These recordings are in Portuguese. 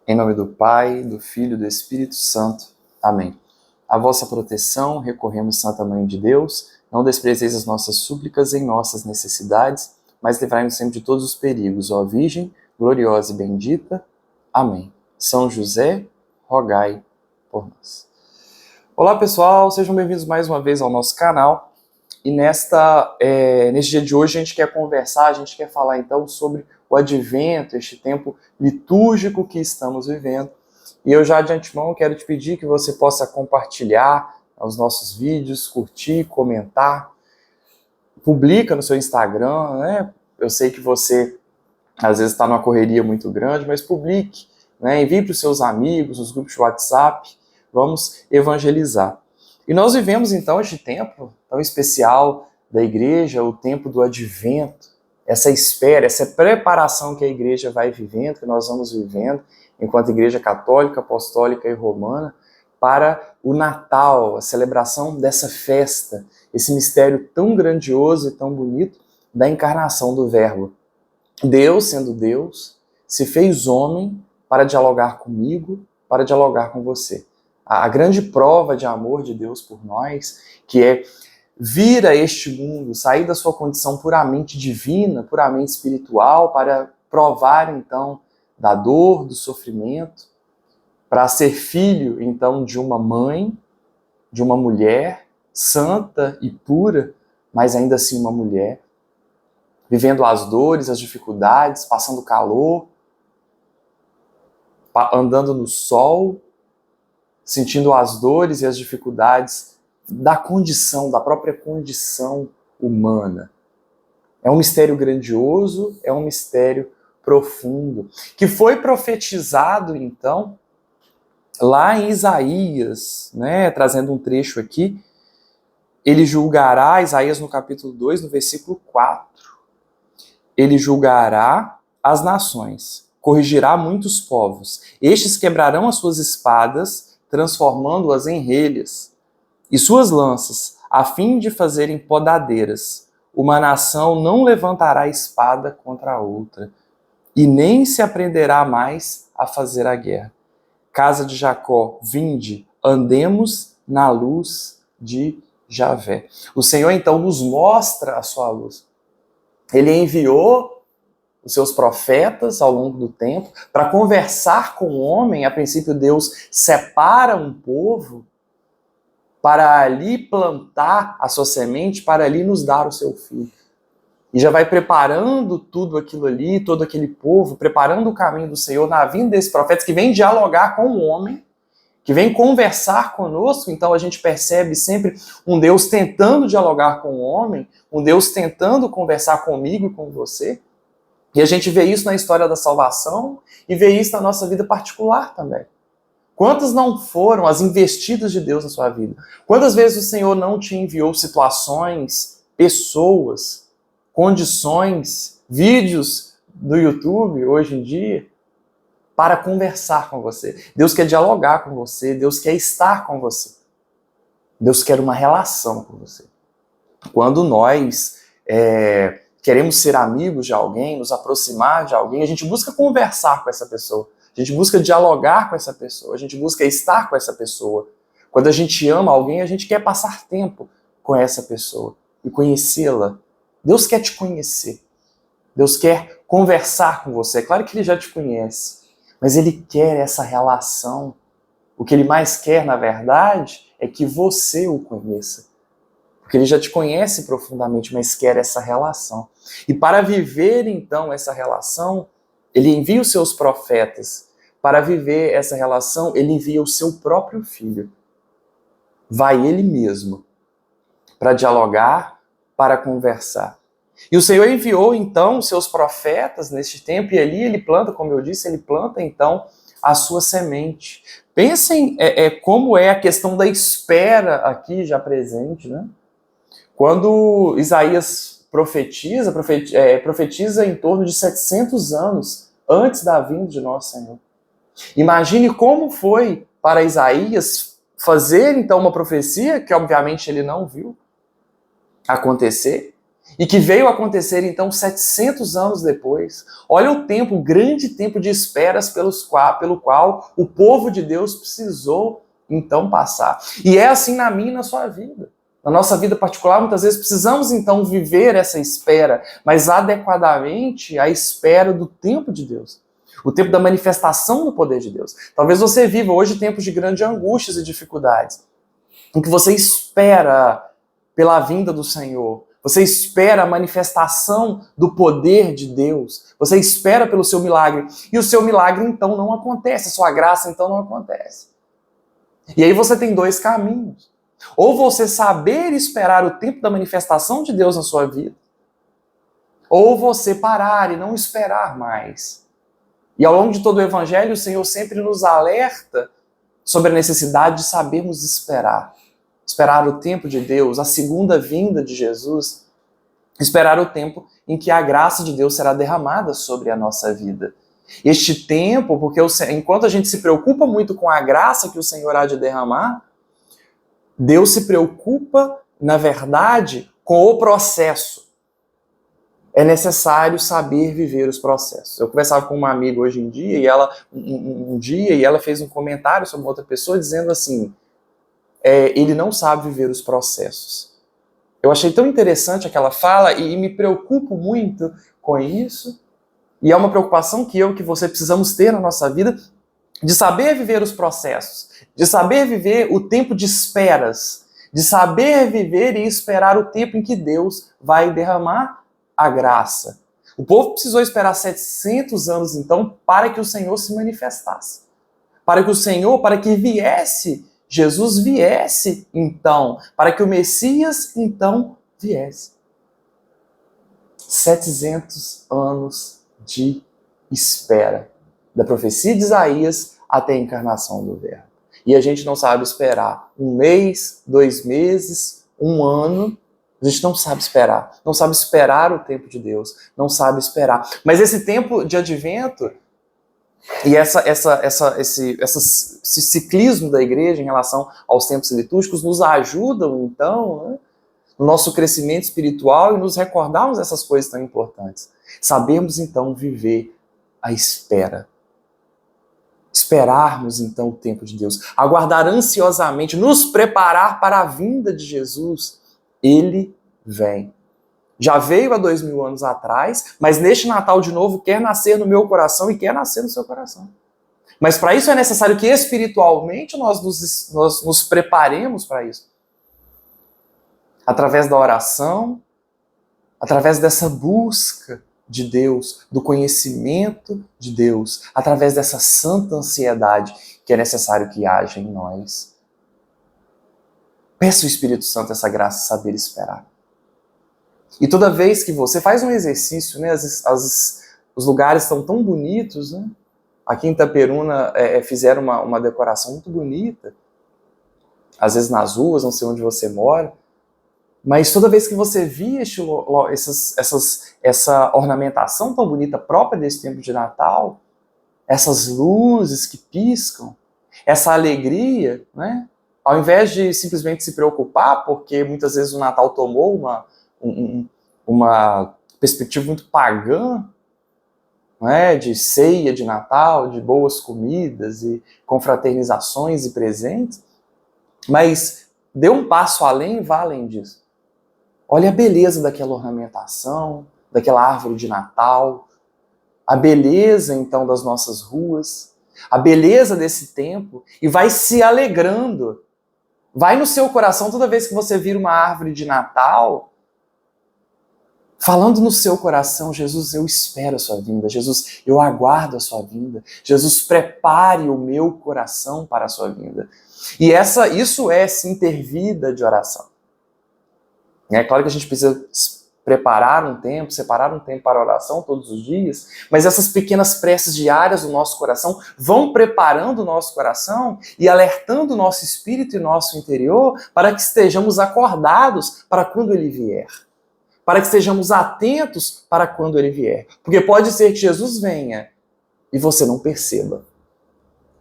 Em nome do Pai, do Filho e do Espírito Santo. Amém. A vossa proteção recorremos, Santa Mãe de Deus. Não desprezeis as nossas súplicas em nossas necessidades, mas livrai-nos sempre de todos os perigos, ó Virgem, gloriosa e bendita. Amém. São José, rogai por nós. Olá, pessoal. Sejam bem-vindos mais uma vez ao nosso canal. E neste dia de hoje a gente quer conversar, a gente quer falar então sobre o advento, este tempo litúrgico que estamos vivendo. E eu já de antemão quero te pedir que você possa compartilhar os nossos vídeos, curtir, comentar, publica no seu Instagram, né? Eu sei que você às vezes está numa correria muito grande, mas publique, né? Envie para os seus amigos, nos grupos de WhatsApp, vamos evangelizar. E nós vivemos então este tempo tão especial da igreja, o tempo do advento, essa espera, essa preparação que a igreja vai vivendo, que nós vamos vivendo, enquanto igreja católica, apostólica e romana, para o Natal, a celebração dessa festa, esse mistério tão grandioso e tão bonito da encarnação do Verbo. Deus, sendo Deus, se fez homem para dialogar comigo, para dialogar com você. A grande prova de amor de Deus por nós, que é vir a este mundo, sair da sua condição puramente divina, puramente espiritual, para provar, então, da dor, do sofrimento, para ser filho, então, de uma mãe, de uma mulher santa e pura, mas ainda assim uma mulher, vivendo as dores, as dificuldades, passando calor, andando no sol, sentindo as dores e as dificuldades da condição, da própria condição humana. É um mistério grandioso, é um mistério profundo, que foi profetizado, então, lá em Isaías, né, trazendo um trecho aqui, ele julgará, Isaías no capítulo 2, no versículo 4, ele julgará as nações, corrigirá muitos povos, estes quebrarão as suas espadas, transformando-as em relhas, e suas lanças, a fim de fazerem podadeiras. Uma nação não levantará espada contra a outra, e nem se aprenderá mais a fazer a guerra. Casa de Jacó, vinde, andemos na luz de Javé. O Senhor, então, nos mostra a sua luz. Ele enviou os seus profetas ao longo do tempo para conversar com o homem. A princípio, Deus separa um povo para ali plantar a sua semente, para ali nos dar o seu filho. E já vai preparando tudo aquilo ali, todo aquele povo, preparando o caminho do Senhor na vinda desses profetas que vêm dialogar com o homem, que vêm conversar conosco. Então a gente percebe sempre um Deus tentando dialogar com o homem, um Deus tentando conversar comigo e com você. E a gente vê isso na história da salvação e vê isso na nossa vida particular também. Quantas não foram as investidas de Deus na sua vida? Quantas vezes o Senhor não te enviou situações, pessoas, condições, vídeos do YouTube hoje em dia para conversar com você? Deus quer dialogar com você, Deus quer estar com você. Deus quer uma relação com você. Quando nós queremos ser amigos de alguém, nos aproximar de alguém, a gente busca conversar com essa pessoa. A gente busca dialogar com essa pessoa, a gente busca estar com essa pessoa. Quando a gente ama alguém, a gente quer passar tempo com essa pessoa e conhecê-la. Deus quer te conhecer. Deus quer conversar com você. É claro que Ele já te conhece, mas Ele quer essa relação. O que Ele mais quer, na verdade, é que você o conheça. Porque Ele já te conhece profundamente, mas quer essa relação. E para viver, então, essa relação, Ele envia os seus profetas. Para viver essa relação, Ele envia o seu próprio Filho. Vai Ele mesmo para dialogar, para conversar. E o Senhor enviou, então, os seus profetas neste tempo, e ali Ele planta, como eu disse, Ele planta, então, a sua semente. Pensem como é a questão da espera aqui já presente, né? Quando Isaías profetiza em torno de 700 anos antes da vinda de nosso Senhor. Imagine como foi para Isaías fazer então uma profecia que obviamente ele não viu acontecer. e que veio acontecer então 700 anos depois. Olha o tempo, o grande tempo de esperas pelo qual o povo de Deus precisou então passar. E é assim na minha e na sua vida. Na nossa vida particular, muitas vezes precisamos então viver essa espera, mas adequadamente à espera do tempo de Deus. O tempo da manifestação do poder de Deus. Talvez você viva hoje tempos de grandes angústias e dificuldades, em que você espera pela vinda do Senhor, você espera a manifestação do poder de Deus, você espera pelo seu milagre, e o seu milagre então não acontece, a sua graça então não acontece. E aí você tem dois caminhos. Ou você saber esperar o tempo da manifestação de Deus na sua vida, ou você parar e não esperar mais. E ao longo de todo o Evangelho, o Senhor sempre nos alerta sobre a necessidade de sabermos esperar. Esperar o tempo de Deus, a segunda vinda de Jesus. Esperar o tempo em que a graça de Deus será derramada sobre a nossa vida. Este tempo, porque enquanto a gente se preocupa muito com a graça que o Senhor há de derramar, Deus se preocupa, na verdade, com o processo. É necessário saber viver os processos. Eu conversava com uma amiga hoje em dia, e ela fez um comentário sobre outra pessoa dizendo assim, ele não sabe viver os processos. Eu achei tão interessante aquela fala e me preocupo muito com isso. E é uma preocupação que eu e que você precisamos ter na nossa vida, de saber viver os processos, de saber viver o tempo de esperas, de saber viver e esperar o tempo em que Deus vai derramar a graça. O povo precisou esperar 700 anos, então, para que o Senhor se manifestasse. Para que viesse, Jesus viesse, então, para que o Messias, então, viesse. 700 anos de espera, da profecia de Isaías até a encarnação do Verbo. E a gente não sabe esperar 1 mês, 2 meses, 1 ano. A gente não sabe esperar. Não sabe esperar o tempo de Deus. Não sabe esperar. Mas esse tempo de advento e esse ciclismo da igreja em relação aos tempos litúrgicos nos ajudam, então, né, no nosso crescimento espiritual e nos recordarmos essas coisas tão importantes. Sabemos, então, viver a espera. Esperarmos, então, o tempo de Deus. Aguardar ansiosamente, nos preparar para a vinda de Jesus. Ele vem. Já veio há 2000 anos atrás, mas neste Natal de novo quer nascer no meu coração e quer nascer no seu coração. Mas para isso é necessário que espiritualmente nós nos preparemos para isso. Através da oração, através dessa busca de Deus, do conhecimento de Deus, através dessa santa ansiedade que é necessário que haja em nós. Peça ao Espírito Santo essa graça de saber esperar. E toda vez que você faz um exercício, né, os lugares estão tão bonitos, né? Aqui em Itaperuna fizeram uma decoração muito bonita, às vezes nas ruas, não sei onde você mora, mas toda vez que você via essa ornamentação tão bonita própria desse tempo de Natal, essas luzes que piscam, essa alegria, né? Ao invés de simplesmente se preocupar, porque muitas vezes o Natal tomou uma perspectiva muito pagã, né? De ceia de Natal, de boas comidas e confraternizações e presentes, mas dê um passo além e vá além disso. Olha a beleza daquela ornamentação, daquela árvore de Natal, a beleza, então, das nossas ruas, a beleza desse tempo, e vai se alegrando. Vai no seu coração toda vez que você vira uma árvore de Natal, falando no seu coração, Jesus, eu espero a sua vinda, Jesus, eu aguardo a sua vinda, Jesus, prepare o meu coração para a sua vinda. E isso é, sim, ter vida de oração. É claro que a gente precisa separar um tempo para a oração todos os dias, mas essas pequenas preces diárias do nosso coração vão preparando o nosso coração e alertando o nosso espírito e nosso interior para que estejamos acordados para quando ele vier. Para que estejamos atentos para quando ele vier. Porque pode ser que Jesus venha e você não perceba.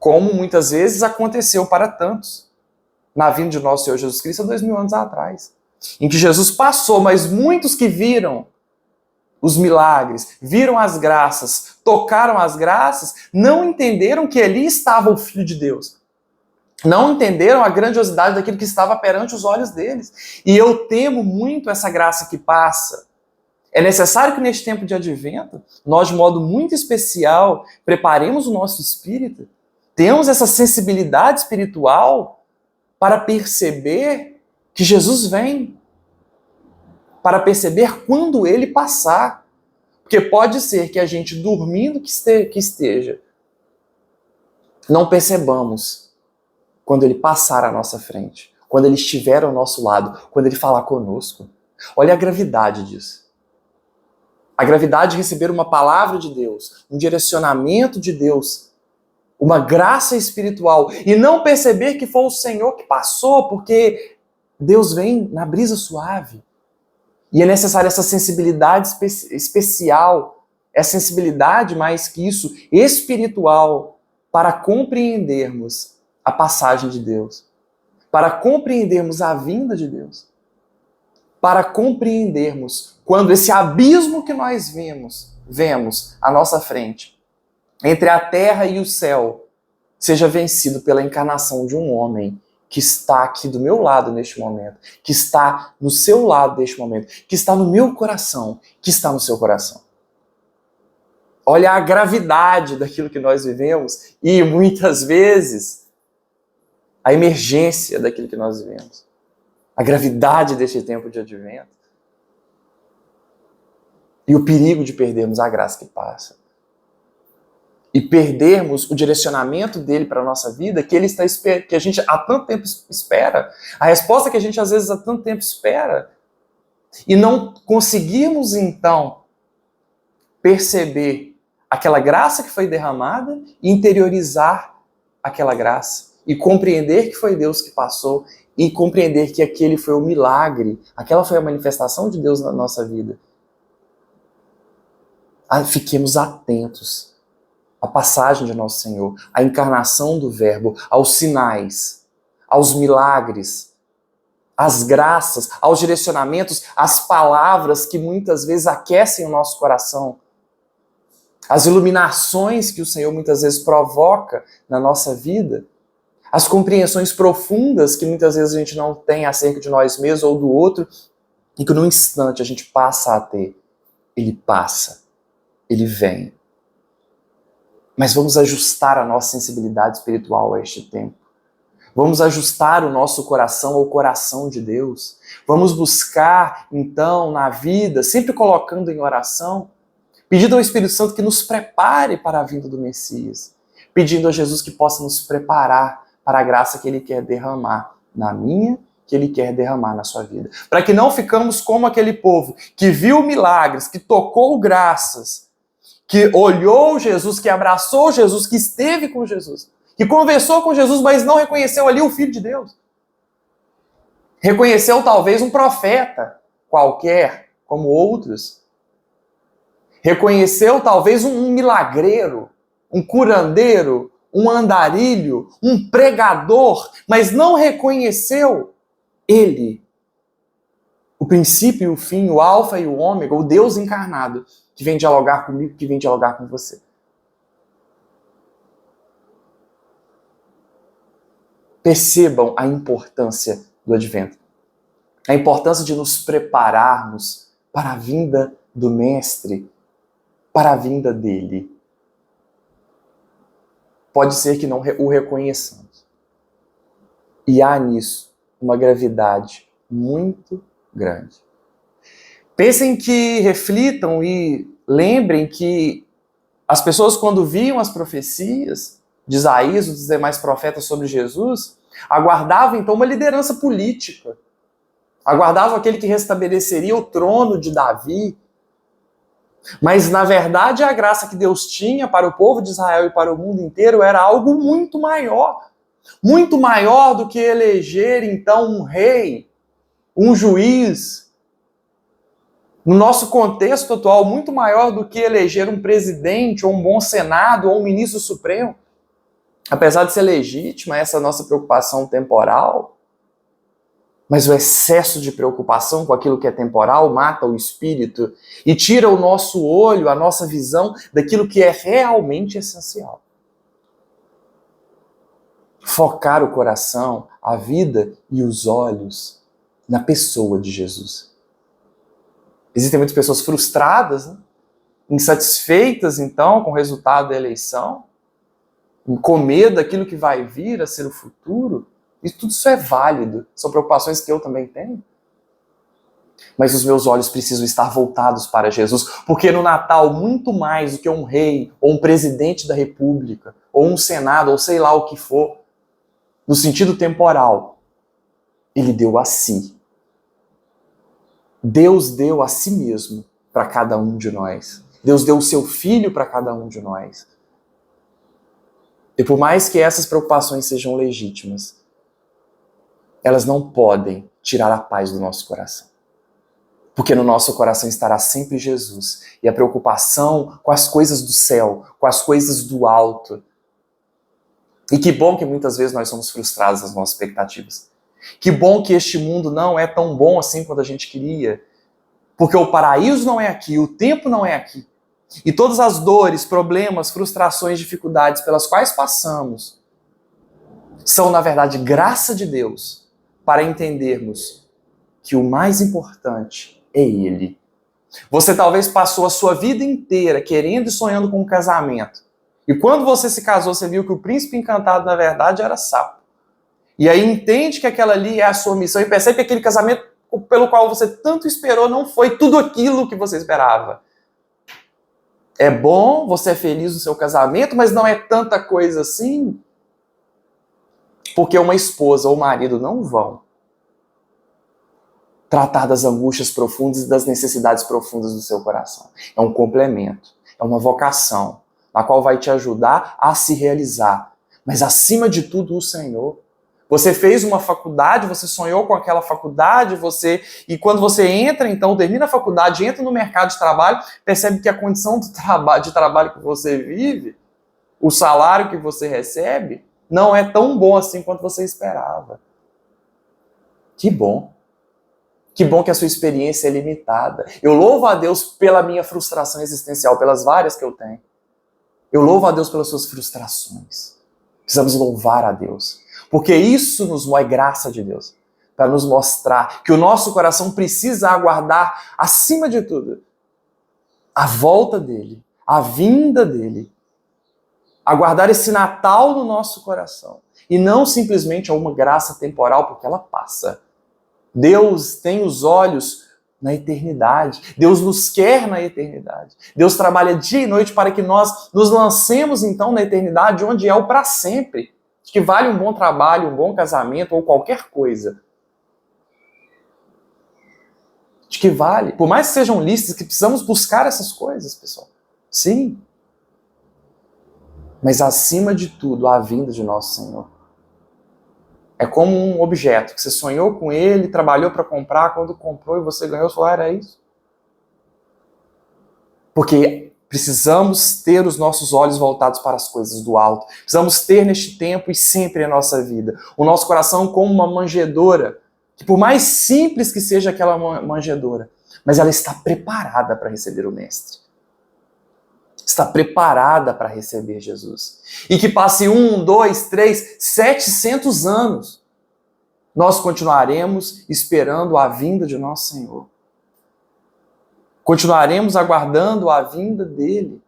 Como muitas vezes aconteceu para tantos na vinda de nosso Senhor Jesus Cristo há 2000 anos atrás. em que Jesus passou, mas muitos que viram os milagres, viram as graças, tocaram as graças, não entenderam que ali estava o Filho de Deus. Não entenderam a grandiosidade daquilo que estava perante os olhos deles. E eu temo muito essa graça que passa. É necessário que neste tempo de advento, nós de modo muito especial, preparemos o nosso espírito, tenhamos essa sensibilidade espiritual para perceber que Jesus vem, para perceber quando ele passar. Porque pode ser que a gente dormindo que esteja, não percebamos quando ele passar à nossa frente, quando ele estiver ao nosso lado, quando ele falar conosco. Olha a gravidade disso. A gravidade de receber uma palavra de Deus, um direcionamento de Deus, uma graça espiritual, e não perceber que foi o Senhor que passou, porque Deus vem na brisa suave. E é necessária essa sensibilidade especial, essa sensibilidade, mais que isso, espiritual, para compreendermos a passagem de Deus, para compreendermos a vinda de Deus, para compreendermos quando esse abismo que nós vemos à nossa frente, entre a terra e o céu, seja vencido pela encarnação de um homem que está aqui do meu lado neste momento, que está no seu lado neste momento, que está no meu coração, que está no seu coração. Olha a gravidade daquilo que nós vivemos e muitas vezes a emergência daquilo que nós vivemos. A gravidade deste tempo de advento. E o perigo de perdermos a graça que passa. E perdermos o direcionamento dele para a nossa vida, que a gente há tanto tempo espera. A resposta que a gente às vezes há tanto tempo espera. E não conseguirmos então perceber aquela graça que foi derramada e interiorizar aquela graça. E compreender que foi Deus que passou e compreender que aquele foi o milagre, aquela foi a manifestação de Deus na nossa vida. Fiquemos atentos à passagem de nosso Senhor, à encarnação do Verbo, aos sinais, aos milagres, às graças, aos direcionamentos, às palavras que muitas vezes aquecem o nosso coração, as iluminações que o Senhor muitas vezes provoca na nossa vida, as compreensões profundas que muitas vezes a gente não tem acerca de nós mesmos ou do outro, e que num instante a gente passa a ter. Ele passa, ele vem. Mas vamos ajustar a nossa sensibilidade espiritual a este tempo. Vamos ajustar o nosso coração ao coração de Deus. Vamos buscar, então, na vida, sempre colocando em oração, pedindo ao Espírito Santo que nos prepare para a vinda do Messias. Pedindo a Jesus que possa nos preparar para a graça que Ele quer derramar na minha, que Ele quer derramar na sua vida. Para que não ficamos como aquele povo que viu milagres, que tocou graças, que olhou Jesus, que abraçou Jesus, que esteve com Jesus, que conversou com Jesus, mas não reconheceu ali o Filho de Deus. Reconheceu talvez um profeta qualquer, como outros. Reconheceu talvez um milagreiro, um curandeiro, um andarilho, um pregador, mas não reconheceu ele, o princípio e o fim, o alfa e o ômega, o Deus encarnado, que vem dialogar comigo, que vem dialogar com você. Percebam a importância do advento, a importância de nos prepararmos para a vinda do Mestre, para a vinda dele. Pode ser que não o reconheçamos. E há nisso uma gravidade muito grande. Pensem que reflitam e lembrem que as pessoas, quando viam as profecias de Isaías e dos demais profetas sobre Jesus, aguardavam então uma liderança política. Aguardavam aquele que restabeleceria o trono de Davi. Mas, na verdade, a graça que Deus tinha para o povo de Israel e para o mundo inteiro era algo muito maior do que eleger, então, um rei, um juiz. No nosso contexto atual, muito maior do que eleger um presidente, ou um bom senado, ou um ministro supremo. Apesar de ser legítima essa nossa preocupação temporal, Mas o excesso de preocupação com aquilo que é temporal mata o espírito e tira o nosso olho, a nossa visão daquilo que é realmente essencial. Focar o coração, a vida e os olhos na pessoa de Jesus. Existem muitas pessoas frustradas, né? Insatisfeitas, então, com o resultado da eleição, com medo daquilo que vai vir a ser o futuro. E tudo isso é válido, são preocupações que eu também tenho. Mas os meus olhos precisam estar voltados para Jesus, porque no Natal, muito mais do que um rei, ou um presidente da república, ou um senado, ou sei lá o que for, no sentido temporal, ele deu a si. Deus deu a si mesmo para cada um de nós. Deus deu o seu Filho para cada um de nós. E por mais que essas preocupações sejam legítimas, elas não podem tirar a paz do nosso coração. Porque no nosso coração estará sempre Jesus. E a preocupação com as coisas do céu, com as coisas do alto. E que bom que muitas vezes nós somos frustrados nas nossas expectativas. Que bom que este mundo não é tão bom assim quanto a gente queria. Porque o paraíso não é aqui, o tempo não é aqui. E todas as dores, problemas, frustrações, dificuldades pelas quais passamos são, na verdade, graça de Deus para entendermos que o mais importante é Ele. Você talvez passou a sua vida inteira querendo e sonhando com um casamento. E quando você se casou, você viu que o príncipe encantado, na verdade, era sapo. E aí entende que aquela ali é a sua missão e percebe que aquele casamento pelo qual você tanto esperou não foi tudo aquilo que você esperava. É bom, você é feliz no seu casamento, mas não é tanta coisa assim. Porque uma esposa ou marido não vão tratar das angústias profundas e das necessidades profundas do seu coração. É um complemento, é uma vocação, na qual vai te ajudar a se realizar. Mas acima de tudo, o Senhor. Você fez uma faculdade, você sonhou com aquela faculdade, e quando você entra, então, termina a faculdade, entra no mercado de trabalho, percebe que a condição de trabalho que você vive, o salário que você recebe, não é tão bom assim quanto você esperava. Que bom. Que bom que a sua experiência é limitada. Eu louvo a Deus pela minha frustração existencial, pelas várias que eu tenho. Eu louvo a Deus pelas suas frustrações. Precisamos louvar a Deus. Porque isso é graça de Deus. Para nos mostrar que o nosso coração precisa aguardar, acima de tudo, a volta dele, a vinda dele. Aguardar esse Natal no nosso coração. E não simplesmente a uma graça temporal, porque ela passa. Deus tem os olhos na eternidade. Deus nos quer na eternidade. Deus trabalha dia e noite para que nós nos lancemos então na eternidade, onde é o para sempre. De que vale um bom trabalho, um bom casamento ou qualquer coisa. De que vale. Por mais que sejam listas, que precisamos buscar essas coisas, pessoal. Sim. Mas acima de tudo, a vinda de nosso Senhor. É como um objeto que você sonhou com ele, trabalhou para comprar, quando comprou e você ganhou, você falou, era isso. Porque precisamos ter os nossos olhos voltados para as coisas do alto. Precisamos ter neste tempo e sempre em nossa vida o nosso coração como uma manjedoura, que por mais simples que seja aquela manjedoura, mas ela está preparada para receber o Mestre. Está preparada para receber Jesus. E que passe 1, 2, 3, 700 anos, nós continuaremos esperando a vinda de nosso Senhor. Continuaremos aguardando a vinda dele.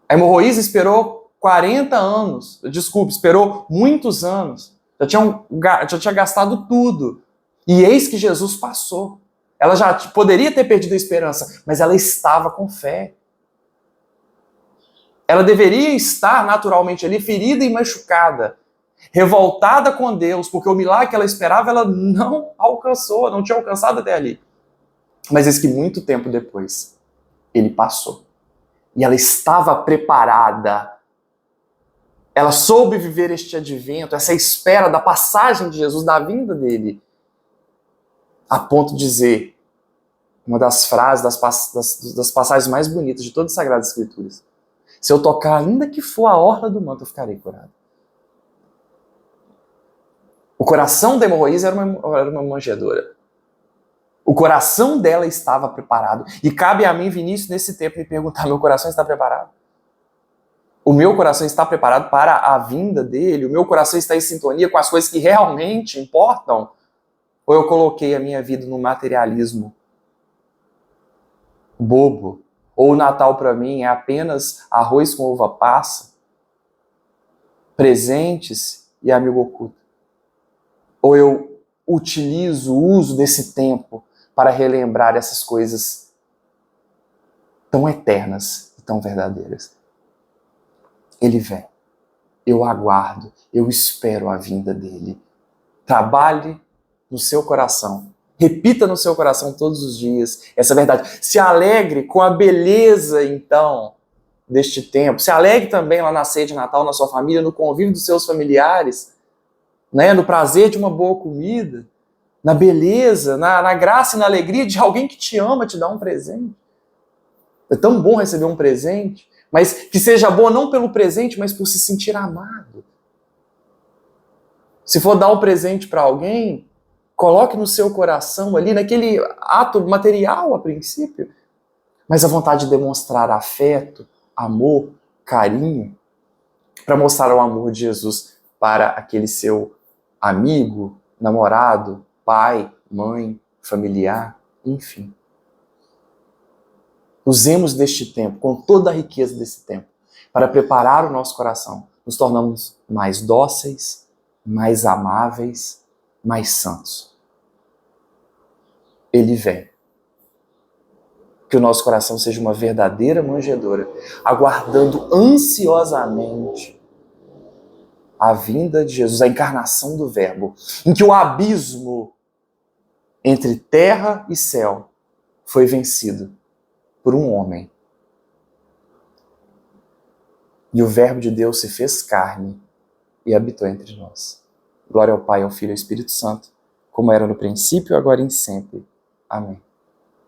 A hemorroísa esperou 40 anos, esperou muitos anos. Já tinha gastado tudo. E eis que Jesus passou. Ela já poderia ter perdido a esperança, mas ela estava com fé. Ela deveria estar naturalmente ali, ferida e machucada, revoltada com Deus, porque o milagre que ela esperava, ela não alcançou, não tinha alcançado até ali. Mas eis que muito tempo depois, ele passou. E ela estava preparada. Ela soube viver este advento, essa espera da passagem de Jesus, da vinda dele, a ponto de dizer, uma das frases, das passagens mais bonitas de todas as Sagradas Escrituras: se eu tocar, ainda que for a orla do manto, eu ficarei curado. O coração da hemorroísa era uma manjedoura. O coração dela estava preparado. E cabe a mim, Vinícius, nesse tempo, me perguntar, meu coração está preparado? O meu coração está preparado para a vinda dele? O meu coração está em sintonia com as coisas que realmente importam? Ou eu coloquei a minha vida no materialismo bobo? Ou o Natal para mim é apenas arroz com uva passa, presentes e amigo oculto? Ou eu uso desse tempo para relembrar essas coisas tão eternas e tão verdadeiras? Ele vem. Eu aguardo, eu espero a vinda dele. Trabalhe no seu coração. Repita no seu coração todos os dias essa verdade. Se alegre com a beleza, então, deste tempo. Se alegre também lá na ceia de Natal, na sua família, no convívio dos seus familiares, né? No prazer de uma boa comida, na beleza, na graça e na alegria de alguém que te ama te dar um presente. É tão bom receber um presente, mas que seja bom não pelo presente, mas por se sentir amado. Se for dar um presente para alguém, coloque no seu coração ali, naquele ato material a princípio, mas a vontade de demonstrar afeto, amor, carinho, para mostrar o amor de Jesus para aquele seu amigo, namorado, pai, mãe, familiar, enfim. Usemos deste tempo, com toda a riqueza desse tempo, para preparar o nosso coração. Nos tornamos mais dóceis, mais amáveis, mais santos. Ele vem. Que o nosso coração seja uma verdadeira manjedoura, aguardando ansiosamente a vinda de Jesus, a encarnação do Verbo, em que o abismo entre terra e céu foi vencido por um homem. E o Verbo de Deus se fez carne e habitou entre nós. Glória ao Pai, ao Filho e ao Espírito Santo, como era no princípio, agora e sempre. Amém.